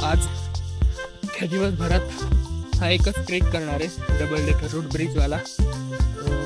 आज ह्या दिवसभरात हा एकच ट्रेक करणार आहे, डबल डेकर रूट ब्रिजवाला.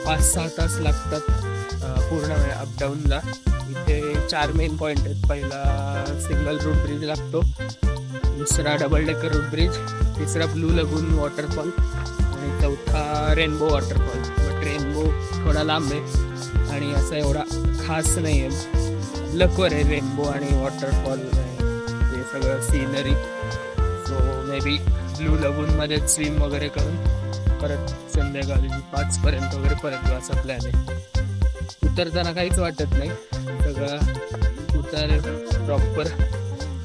5-6 तास लागतात पूर्ण वेळ अपडाऊनला. इथे 4 मेन पॉईंट आहेत. पहिला सिंगल रूट ब्रिज लागतो, दुसरा डबल डेकर रूट ब्रिज, तिसरा ब्लू लगून वॉटरफॉल आणि चौथा रेनबो वॉटरफॉल. बट रेनबो थोडा लांब आहे आणि असा एवढा खास नाही आहे. लकवर आहे रेनबो आणि वॉटरफॉल ते सगळं scenery. So maybe blue लगूनमध्ये स्विम वगैरे करून परत संध्याकाळी 5पर्यंत वगैरे परत असा प्लॅन आहे. उतरताना काहीच वाटत नाही, सगळं उतार प्रॉपर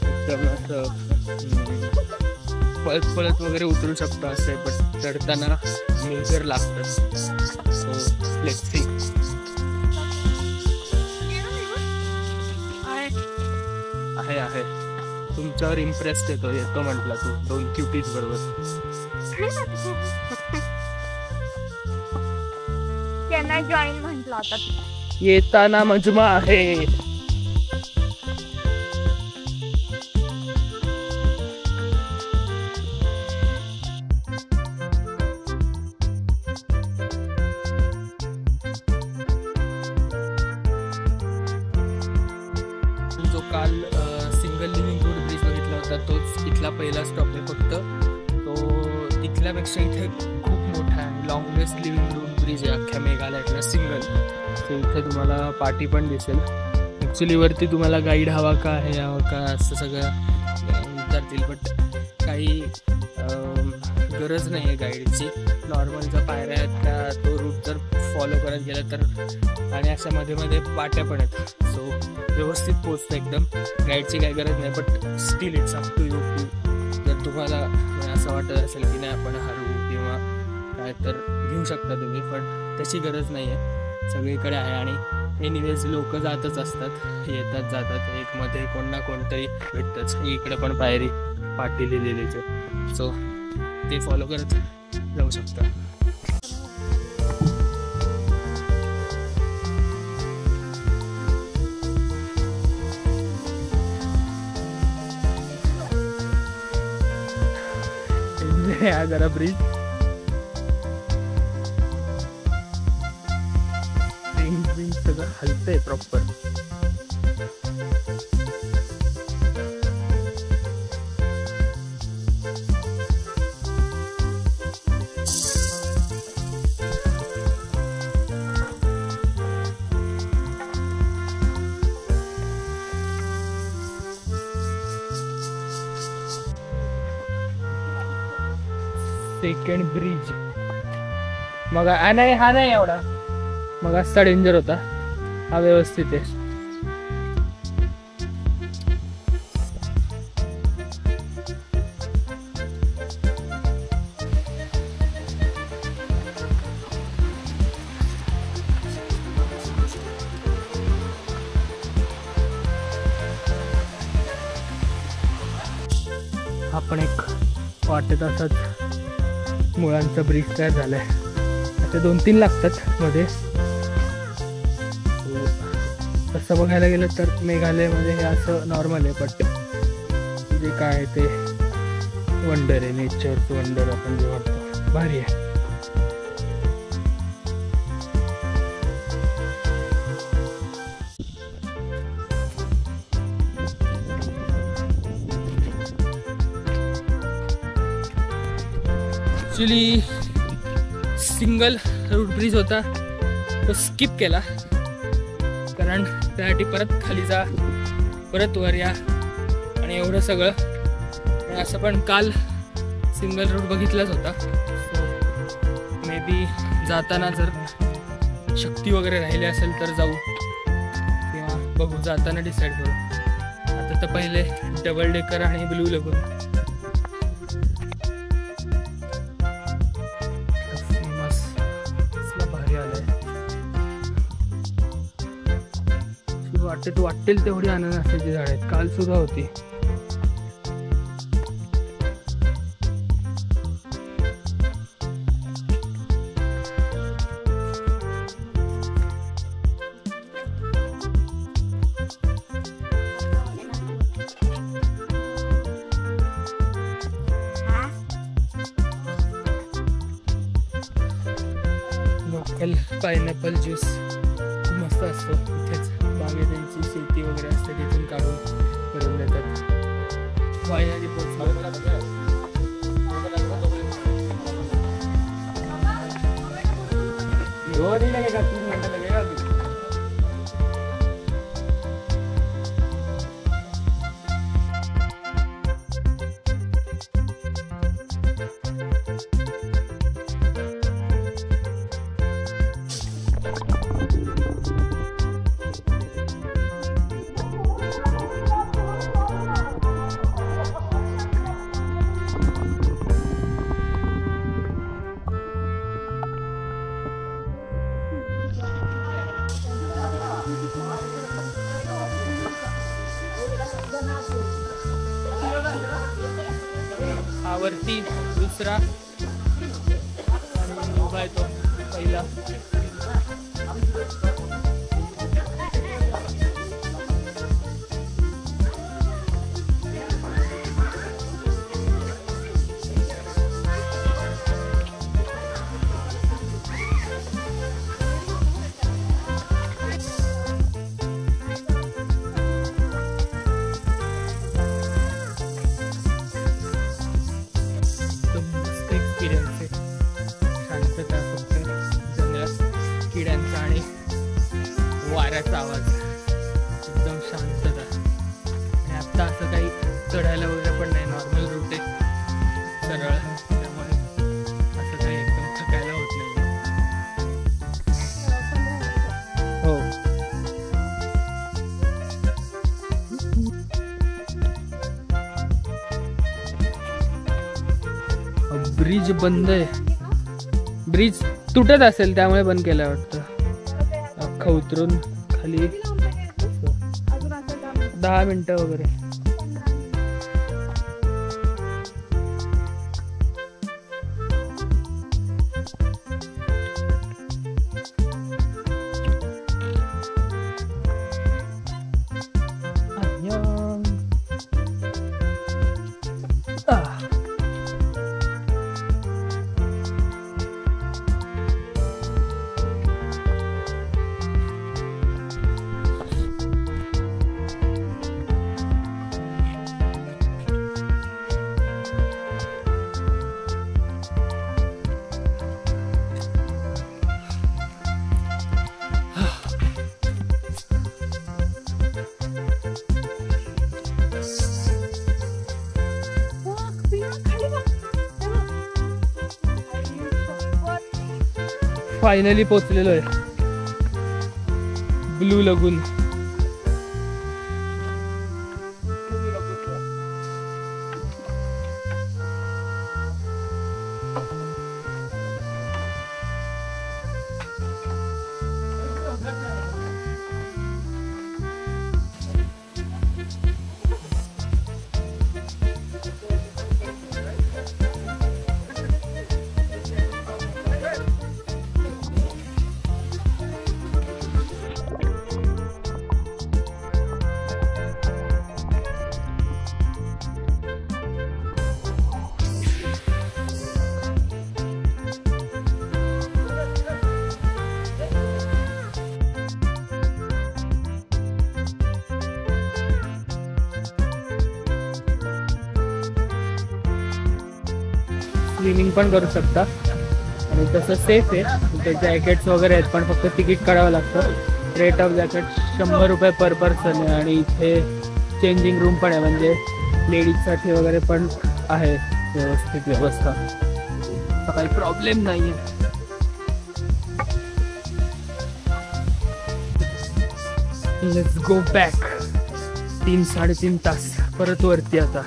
एकदम असं पळत पळत वगैरे उतरू शकतो असं आहे. पण चढताना मेजर लागतं. So let's see. आहे तुमच्यावर इम्प्रेस्ड येतो म्हटला तू 2 क्युटीज बरोबर. त्यांना जॉईन म्हटलं आता. येताना मजमा आहे. जो काल सिंगल लिव्हिंग रूट ब्रिज बघितला होता तोच इथला पहिला स्टॉप आहे. फक्त तो तिथल्यापेक्षा इथे खूप मोठा आहे. लॉंगेस्ट लिव्हिंग रूट ब्रिज आहे अख्ख्या मेघालयातला सिंगल. तर इथे तुम्हाला पार्टी पण दिसेल. ॲक्च्युली वरती तुम्हाला गाईड हवा का असं सगळं विचारतील, बट काही गरज नाही आहे गाईडची. नॉर्मल जर पायऱ्या आहेत त्या तो रूट जर फॉलो करत गेला तर, आणि अशा मध्ये मध्ये वाट्या पण आहेत. सो व्यवस्थित पोचतं एकदम. गाईडची काही गरज नाही, but still it's up to you. जर तुम्हाला असं वाटत असेल की नाही आपण हरवू किंवा काय तर घेऊ शकता तुम्ही, पण त्याची गरज नाही आहे. सगळीकडे आहे आणि एनिवेज लोक जातच असतात, येतात जातात. एक मध्ये कोण ना कोणतरी भेटतंच. इकडे पण पायरी पाटी लिहिलेलीच आहे. सो ते फॉलो करत जाऊ शकता. जरा ब्रिज सगळं हलतंय प्रॉपर. सेकंड ब्रिज मग नाही, हा नाही एवढा. मग असा डेंजर होता, हा व्यवस्थित आहे. आपण एक वाटत असत मुळांचा ब्रिज तयार झालाय. असे 2-3 लागतात मध्ये. तसं बघायला गेलं तर मेघालयमध्ये हे असं नॉर्मल आहे, बट जे काय आहे ते वंडर आहे, नेचरचं वंडर आपण जे म्हणतो. भारी आहे. ॲक्च्युली सिंगल रूट ब्रिज होता तो स्किप केला, कारण त्यासाठी परत खाली जा, परत वर या आणि एवढं सगळं. आणि असं पण काल सिंगल रूट बघितलाच होता. सो मे बी जाताना जर शक्ती वगैरे राहिली असेल तर जाऊ, किंवा बघू जाताना डिसाईड करू. आता तर पहिले डबल डेकर आणि ब्लू लगून. वाटेल तेवढी अननसाची झाड आहेत. काल सुद्धा होती. लोकल पायनॅपल ज्यूस खूप मस्त असतो. इथेच बागे त्यांची शेती वगैरे असते, तिथून काढून करून देतात. फायनली पोहोचलो. हा वरती दुसरा आणि उभा आहे तो पहिला. शांतता, फक्त जंगलात किड्यांचा आणि वाऱ्याचा आवाज, एकदम शांतता. आणि आत्ता असं काही चढायला वगैरे पण नाही, नॉर्मल रूट आहे सरळ, त्यामुळे असं काही एकदम थकायला होत नाही. हो, ब्रिज बंद आहे. ब्रिज तुटत असेल त्यामुळे बंद केलं वाटतं. अख्खा उतरून खाली 10 मिनिटं वगैरे. फायनली पोहोचलेलो आहे ब्लू लगून. स्विमिंग पण करू शकता आणि तसं सेफ आहे. तिथे जॅकेट्स वगैरे आहेत, पण फक्त तिकीट काढावं लागतं. रेट ऑफ जॅकेट 100 रुपये पर पर्सन आहे. आणि इथे चेंजिंग रूम पण आहे, म्हणजे लेडीजसाठी वगैरे पण आहे व्यवस्थित व्यवस्था, काही प्रॉब्लेम नाही आहे. Let's go back. 3-3.5 तास परत वरती आता.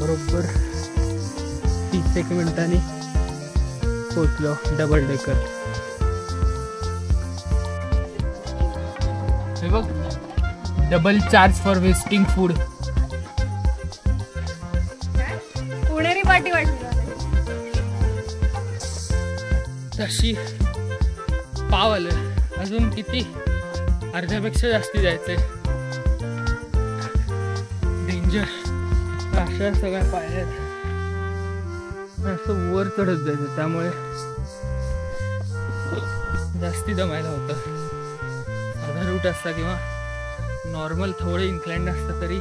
बरोबर 1 मिनिटांनी पोचलो डबल डेकर. हे बघ, double charge for wasting food. पुणेरी पाटी वाटली तशी पाव आलं. अजून किती, अर्ध्यापेक्षा जास्ती जायचंय. डेंजर. अशा सगळ्या पायऱ्या असं वर चढत जायचं, त्यामुळे जास्ती दमायला होतं. साधा रूट असता किंवा नॉर्मल थोडे इन्क्लाइंड असतं तरी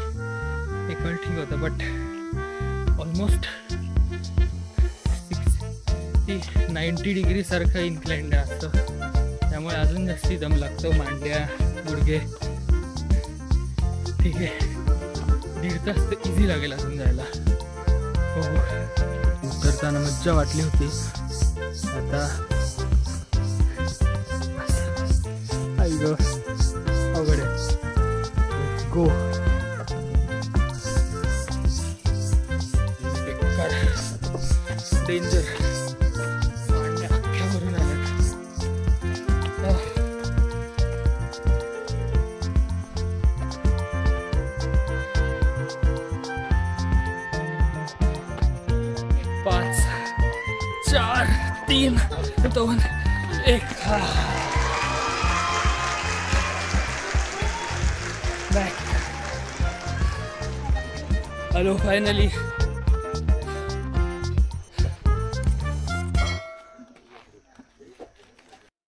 एक वेळ ठीक होतं, बट ऑलमोस्ट 90 डिग्री सारखं इन्क्लाइंड असतं, त्यामुळे अजून जास्ती दम लागतो. मांड्या, गुडघे. ठीक आहे, 1.5 तास तर इझी लागेल अजून जायला. हो, उतरताना मज्जा वाटली होती. आता आई गो, अवघड आहे. गो. डेंजर. मांड्या अख्ख्या भरून आल्यात. पाच, 4, 3, 2, 1. बॅक. Hello, finally